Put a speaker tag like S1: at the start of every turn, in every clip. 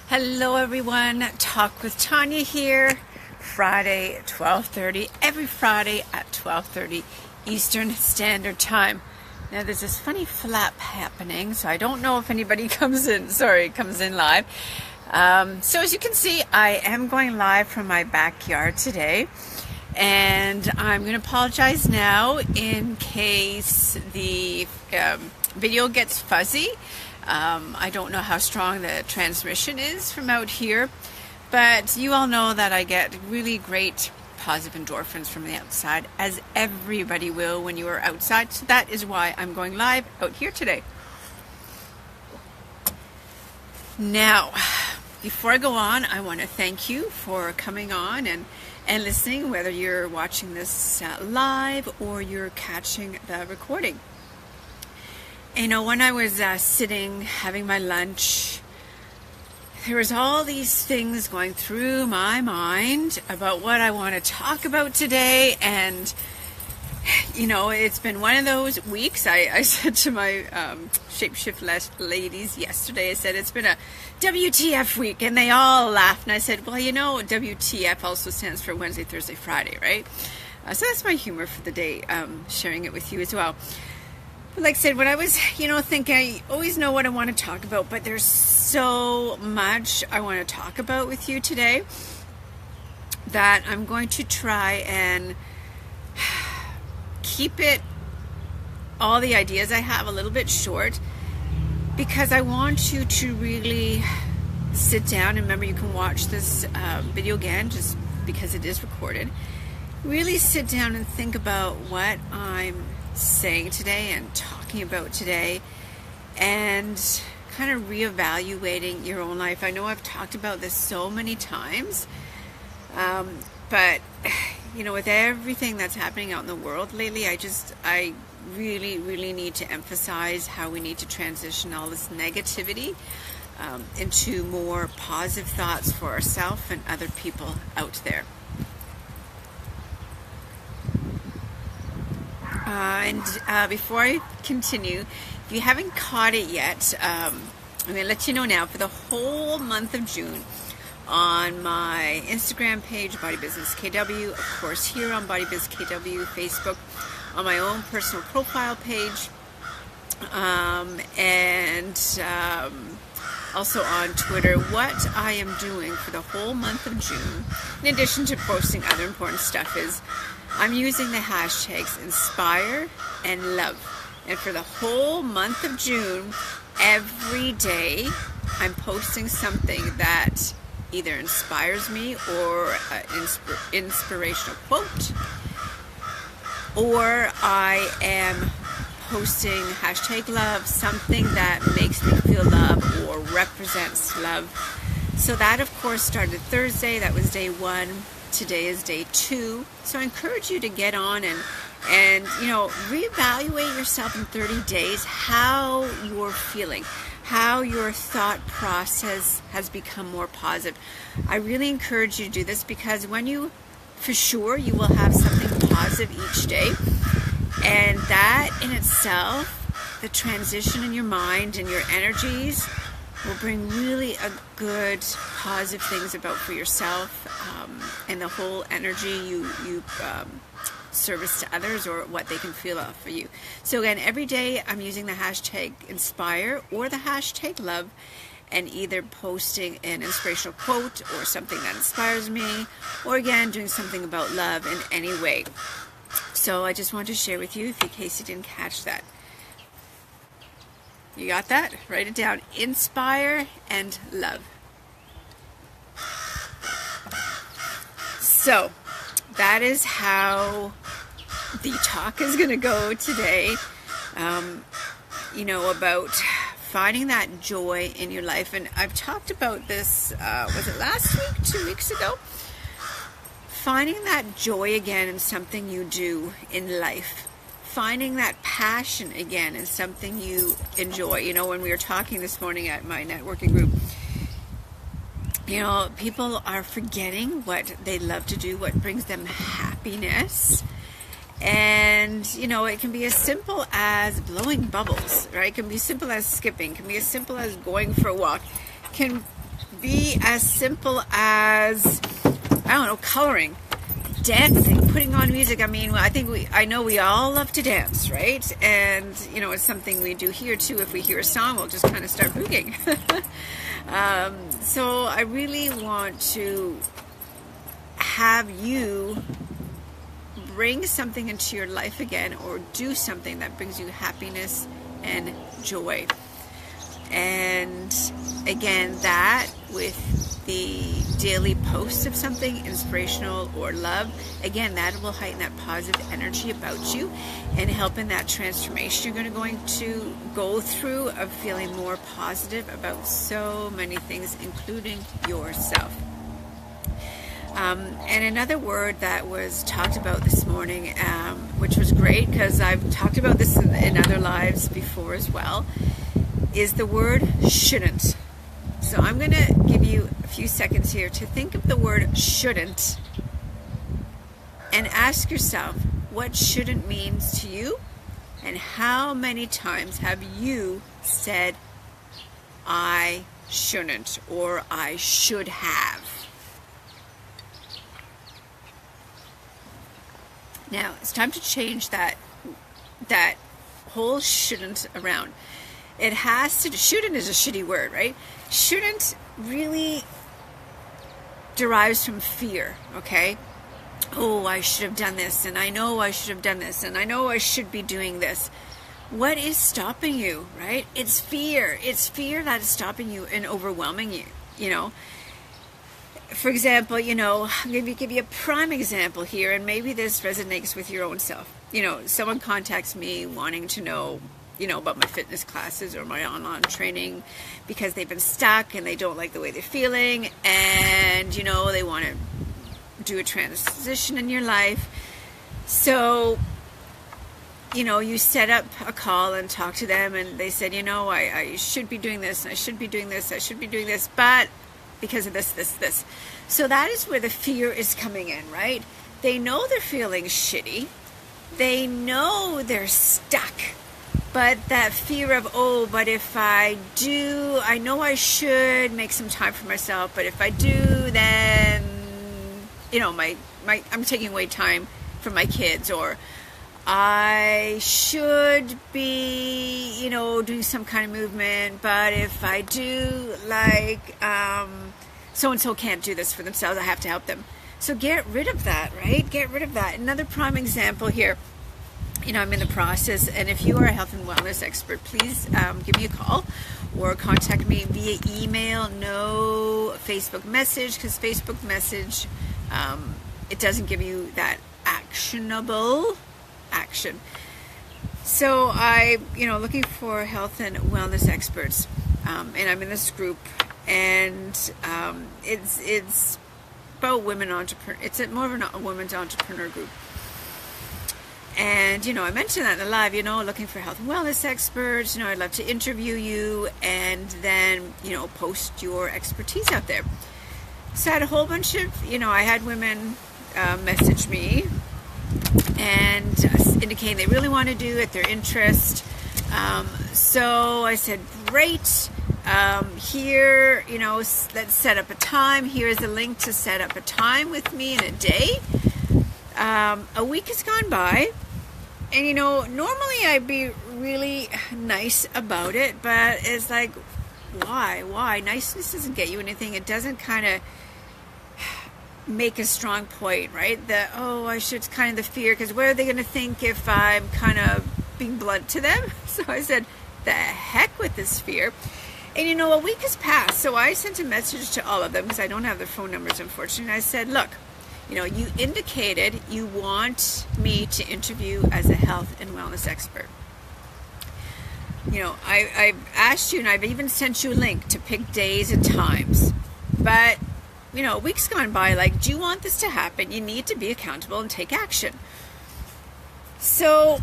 S1: Hello everyone, Talk with Tanya here, Friday 12:30, every Friday at 12:30 Eastern Standard Time. Now there's this funny flap happening, so I don't know if anybody comes in live. So as you can see, I am going live from my backyard today, and I'm going to apologize now in case the video gets fuzzy. I don't know how strong the transmission is from out here, but you all know that I get really great positive endorphins from the outside, as everybody will when you are outside. So that is why I'm going live out here today. Now, before I go on, I want to thank you for coming on and listening, whether you're watching this live or you're catching the recording. You know, when I was sitting having my lunch, there was all these things going through my mind about what I want to talk about today. And, you know, it's been one of those weeks. I said to my Shapeshift ladies yesterday, I said, it's been a WTF week. And they all laughed. And I said, well, you know, WTF also stands for Wednesday, Thursday, Friday, right? So that's my humor for the day, sharing it with you as well. Like I said, when I was, thinking, I always know what I want to talk about, but there's so much I want to talk about with you today that I'm going to try and keep all the ideas I have a little bit short, because I want you to really sit down, and remember, you can watch this video again just because it is recorded. Really sit down and think about what I'm saying today and talking about today, and kind of reevaluating your own life. I know I've talked about this so many times, but with everything that's happening out in the world lately, I really need to emphasize how we need to transition all this negativity into more positive thoughts for ourselves and other people out there. Before I continue, if you haven't caught it yet, I'm going to let you know now, for the whole month of June, on my Instagram page, Body Business KW, of course here on Body Biz KW, Facebook, on my own personal profile page, and also on Twitter, what I am doing for the whole month of June, in addition to posting other important stuff, is I'm using the hashtags Inspire and Love. And for the whole month of June, every day, I'm posting something that either inspires me, or an inspirational quote, or I am posting hashtag love, something that makes me feel love or represents love. So that, of course, started Thursday. That was day 1. Today is day 2. So I encourage you to get on and reevaluate yourself in 30 days, how you're feeling, how your thought process has become more positive. I really encourage you to do this, because for sure you will have something positive each day, and that in itself, the transition in your mind and your energies, will bring really a good positive things about for yourself, and the whole energy you service to others, or what they can feel for you. So again, every day I'm using the hashtag Inspire or the hashtag Love, and either posting an inspirational quote or something that inspires me, or again doing something about love in any way. So I just wanted to share with you, in case you didn't catch that. You got that? Write it down. Inspire and love. So that is how the talk is going to go today. About finding that joy in your life. And I've talked about this, was it last week, 2 weeks ago? Finding that joy again in something you do in life. Finding that passion again in something you enjoy. When we were talking this morning at my networking group, people are forgetting what they love to do, what brings them happiness. And, it can be as simple as blowing bubbles, right? It can be simple as skipping. It can be as simple as going for a walk. It can be as simple as, I don't know, coloring, dancing, putting on music. I mean, I know we all love to dance, right? And, you know, it's something we do here too. If we hear a song, we'll just kind of start boogieing. So I really want to have you bring something into your life again, or do something that brings you happiness and joy. And again, that with the daily posts of something inspirational or love, again, that will heighten that positive energy about you and help in that transformation you're going to go through of feeling more positive about so many things, including yourself. And another word that was talked about this morning, which was great because I've talked about this in other lives before as well, is the word shouldn't. So I'm going to give you a few seconds here to think of the word shouldn't and ask yourself what shouldn't means to you, and how many times have you said, I shouldn't, or I should have. Now, it's time to change that whole shouldn't around. It has to, shouldn't is a shitty word, right? Shouldn't really derives from fear, okay? Oh, I should have done this, and I know I should have done this, and I know I should be doing this. What is stopping you, right? It's fear. It's fear that is stopping you and overwhelming you, you know? For example, you know, I'm going to give you a prime example here, and maybe this resonates with your own self. You know, someone contacts me wanting to know, you know, about my fitness classes or my online training because they've been stuck and they don't like the way they're feeling, and, you know, they want to do a transition in your life. So, you know, you set up a call and talk to them, and they said, you know, I should be doing this, and I should be doing this, I should be doing this, but because of this. So that is where the fear is coming in, right? They know they're feeling shitty. They know they're stuck. But that fear of, oh, but if I do, I know I should make some time for myself, but if I do, then, you know, I'm taking away time from my kids, or I should be, you know, doing some kind of movement, but if I do, like, so-and-so can't do this for themselves, I have to help them. So get rid of that, right? Get rid of that. Another prime example here, you know, I'm in the process, and if you are a health and wellness expert, please give me a call or contact me via email, no Facebook message, because Facebook message, it doesn't give you that actionable action. So I, you know, looking for health and wellness experts, and I'm in this group, and it's about women entrepreneur. It's more of a women's entrepreneur group. And, you know, I mentioned that in the live, you know, looking for health and wellness experts. You know, I'd love to interview you and then, you know, post your expertise out there. So I had a whole bunch of, you know, I had women message me and indicating they really want to do it, their interest. So I said, great. Here, you know, let's set up a time. Here's a link to set up a time with me in a day. A week has gone by, and, you know, normally I'd be really nice about it, but it's like, why? Niceness doesn't get you anything. It doesn't kind of make a strong point, right? It's kind of the fear, because what are they going to think if I'm kind of being blunt to them? So I said, the heck with this fear. And, you know, a week has passed, so I sent a message to all of them, because I don't have their phone numbers, unfortunately. I said, look, you know, you indicated you want me to interview as a health and wellness expert. You know, I've asked you, and I've even sent you a link to pick days and times. But, you know, a week's gone by, like, do you want this to happen? You need to be accountable and take action. So,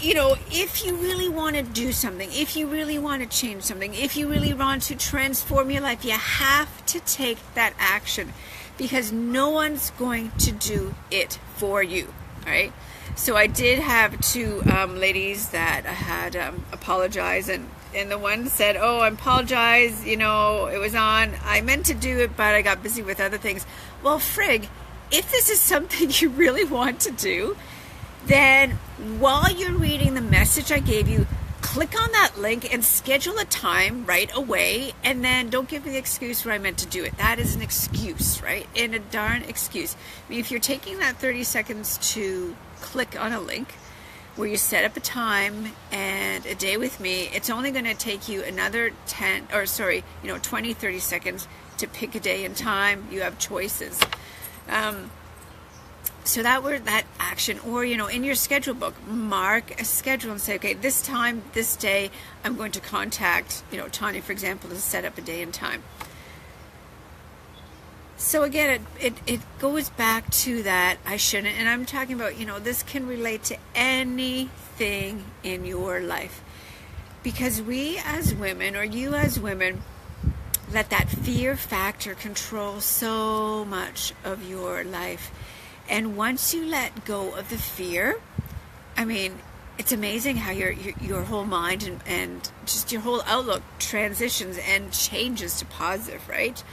S1: you know, if you really want to do something, if you really want to change something, if you really want to transform your life, you have to take that action, because no one's going to do it for you, right? So I did have two ladies that had apologized, and the one said, oh, I apologize, it was on. I meant to do it, but I got busy with other things. Well, frig, if this is something you really want to do, then while you're reading the message I gave you, click on that link and schedule a time right away, and then don't give me the excuse where I meant to do it. That is an excuse, right? And a darn excuse. I mean, if you're taking that 30 seconds to click on a link where you set up a time and a day with me, it's only going to take you another 20, 30 seconds to pick a day and time. You have choices. So that action, or, in your schedule book, mark a schedule and say, okay, this time, this day, I'm going to contact, Tanya, for example, to set up a day and time. So again, it goes back to that I shouldn't, and I'm talking about, this can relate to anything in your life. Because we as women, or you as women, let that fear factor control so much of your life. And once you let go of the fear, I mean, it's amazing how your whole mind and just your whole outlook transitions and changes to positive, right?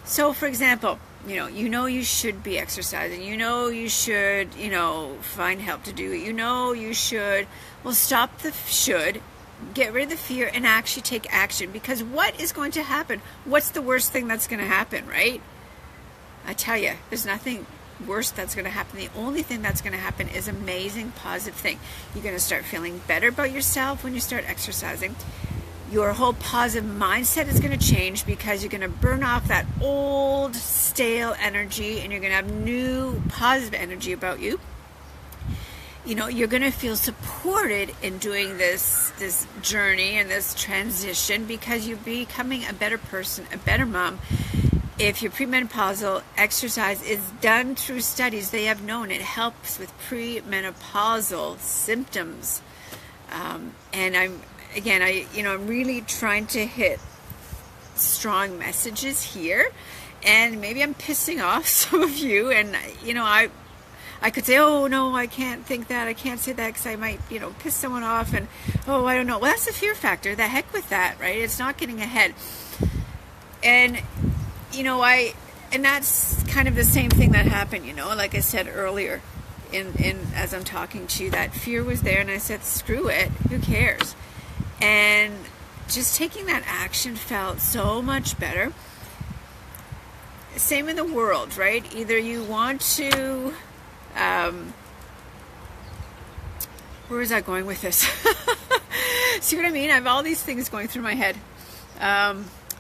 S1: So, for example, you should be exercising. You should, find help to do it. You should. Well, stop the should, get rid of the fear, and actually take action. Because what is going to happen? What's the worst thing that's going to happen, right? I tell you, there's nothing worst that's going to happen. The only thing that's going to happen is amazing positive thing. You're going to start feeling better about yourself when you start exercising. Your whole positive mindset is going to change because you're going to burn off that old stale energy, and you're going to have new positive energy about you. You're going to feel supported in doing this journey and this transition, because you're becoming a better person, a better mom. If you're premenopausal, exercise is done through studies. They have known it helps with premenopausal symptoms. And I'm really trying to hit strong messages here. And maybe I'm pissing off some of you. And, I could say, oh, no, I can't think that. I can't say that because I might, piss someone off. And, oh, I don't know. Well, that's the fear factor. The heck with that, right? It's not getting ahead. And and that's kind of the same thing that happened, like I said earlier, as I'm talking to you, that fear was there, and I said, screw it, who cares? And just taking that action felt so much better. Same in the world, right? Either you want to, where was I going with this? See what I mean? I have all these things going through my head.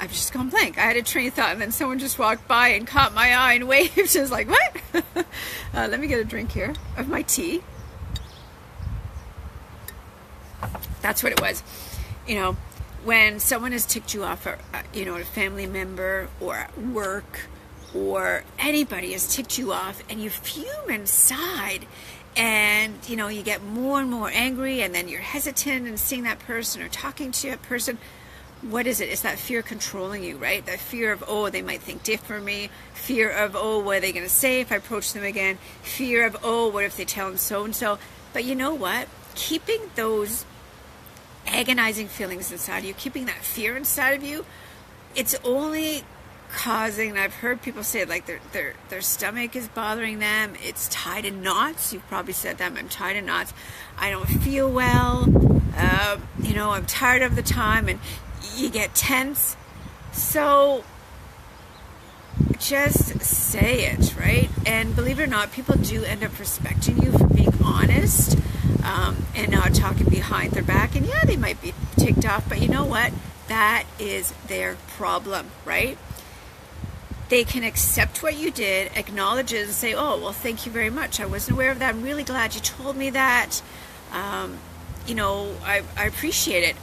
S1: I've just gone blank. I had a train of thought, and then someone just walked by and caught my eye and waved. I was like, what? Let me get a drink here of my tea. That's what it was. When someone has ticked you off, or, a family member or at work, or anybody has ticked you off, and you fume inside, and, you get more and more angry, and then you're hesitant in seeing that person or talking to that person. What is it? It's that fear controlling you, right? That fear of, oh, they might think different from me. Fear of, oh, what are they going to say if I approach them again? Fear of, oh, what if they tell them so-and-so? But you know what? Keeping those agonizing feelings inside of you, keeping that fear inside of you, it's only causing, and I've heard people say, like, their stomach is bothering them. It's tied in knots. You've probably said that. I'm tied in knots. I don't feel well. I'm tired of the time, and you get tense. So just say it, right? And believe it or not, people do end up respecting you for being honest, and not talking behind their back. And yeah, they might be ticked off, but you know what? That is their problem, right? They can accept what you did, acknowledge it, and say, oh, well, thank you very much. I wasn't aware of that. I'm really glad you told me that. I appreciate it.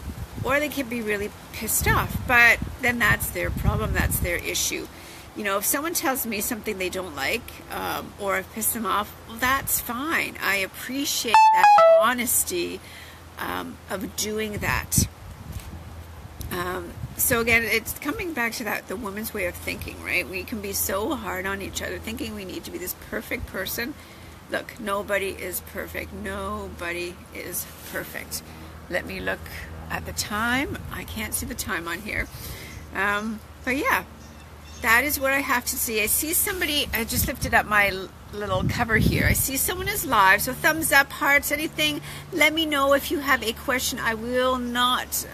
S1: Or they can be really pissed off, but then that's their problem, that's their issue. If someone tells me something they don't like, or I've pissed them off, well, that's fine. I appreciate that honesty of doing that. So again, it's coming back to that, the woman's way of thinking, right? We can be so hard on each other, thinking we need to be this perfect person. Look, nobody is perfect. Nobody is perfect. Let me look at the time. I can't see the time on here. But yeah, that is what I have to see. I see somebody, I just lifted up my little cover here. I see someone is live, so thumbs up, hearts, anything. Let me know if you have a question. I will not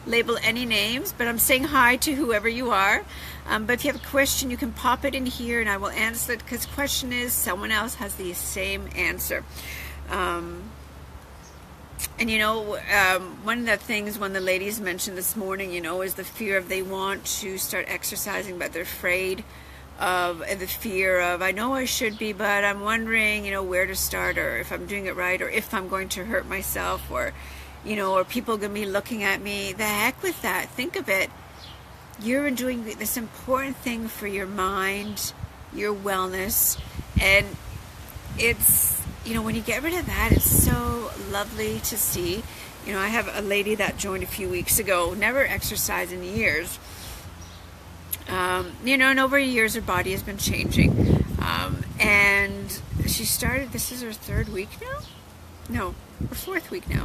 S1: label any names, but I'm saying hi to whoever you are. But if you have a question, you can pop it in here and I will answer it, because the question is someone else has the same answer. And one of the things one of the ladies mentioned this morning, is the fear of they want to start exercising, but they're afraid of the fear of, I know I should be, but I'm wondering, where to start, or if I'm doing it right, or if I'm going to hurt myself, or, or people going to be looking at me. The heck with that. Think of it. You're doing this important thing for your mind, your wellness, and it's, when you get rid of that, it's so lovely to see. I have a lady that joined a few weeks ago, never exercised in years. And over years her body has been changing. And she started, this is her 3rd week now? No, her 4th week now.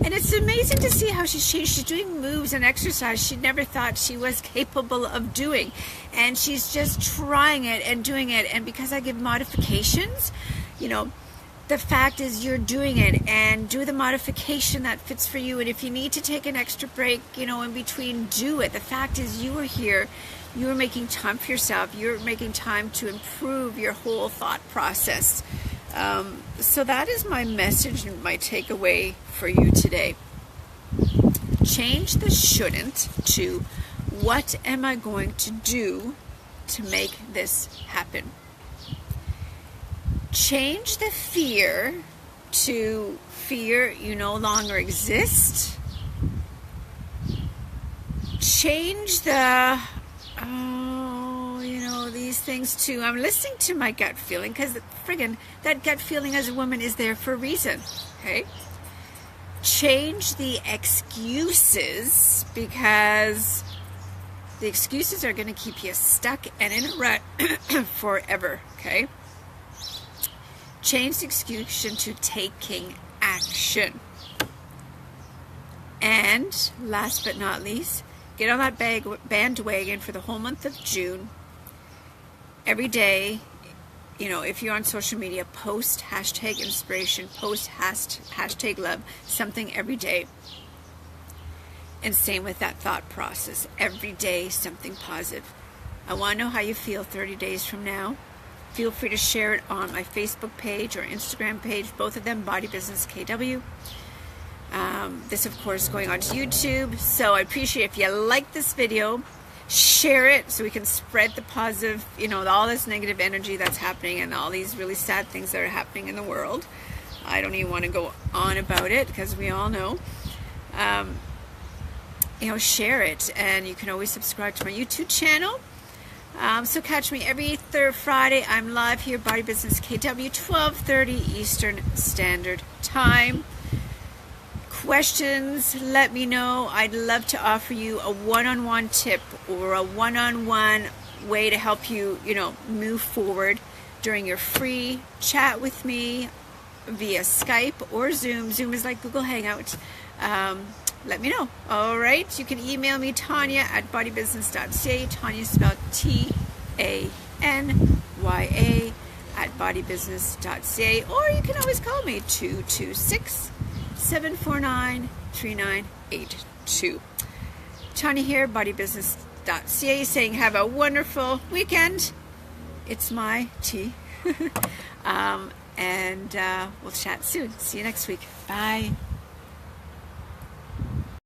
S1: And it's amazing to see how she's changed. She's doing moves and exercise she never thought she was capable of doing. And she's just trying it and doing it. And because I give modifications, the fact is you're doing it, and do the modification that fits for you. And if you need to take an extra break, in between, do it. The fact is you are here. You are making time for yourself. You're making time to improve your whole thought process. So that is my message and my takeaway for you today. Change the shouldn't to what am I going to do to make this happen? Change the fear to fear you no longer exist. Change the, these things to, I'm listening to my gut feeling, because friggin' that gut feeling as a woman is there for a reason, okay? Change the excuses, because the excuses are going to keep you stuck and in a rut forever, okay? Change the excuse to taking action. And last but not least, get on that bandwagon for the whole month of June. Every day, if you're on social media, post hashtag inspiration, post hashtag love, something every day. And same with that thought process. Every day, something positive. I want to know how you feel 30 days from now. Feel free to share it on my Facebook page or Instagram page, both of them, Body Business KW. This, of course, is going on to YouTube. So I appreciate if you like this video, share it so we can spread the positive, all this negative energy that's happening and all these really sad things that are happening in the world. I don't even want to go on about it because we all know. Share it, and you can always subscribe to my YouTube channel. So catch me every third Friday. I'm live here, Body Business KW, 12:30 Eastern Standard Time. Questions, let me know. I'd love to offer you a one-on-one tip or a one-on-one way to help you, move forward during your free chat with me via Skype or Zoom. Zoom is like Google Hangouts. Let me know. All right. You can email me, Tanya, at bodybusiness.ca. Tanya spelled Tanya at bodybusiness.ca. Or you can always call me, 226-749-3982. Tanya here, bodybusiness.ca, saying have a wonderful weekend. It's my tea. And we'll chat soon. See you next week. Bye.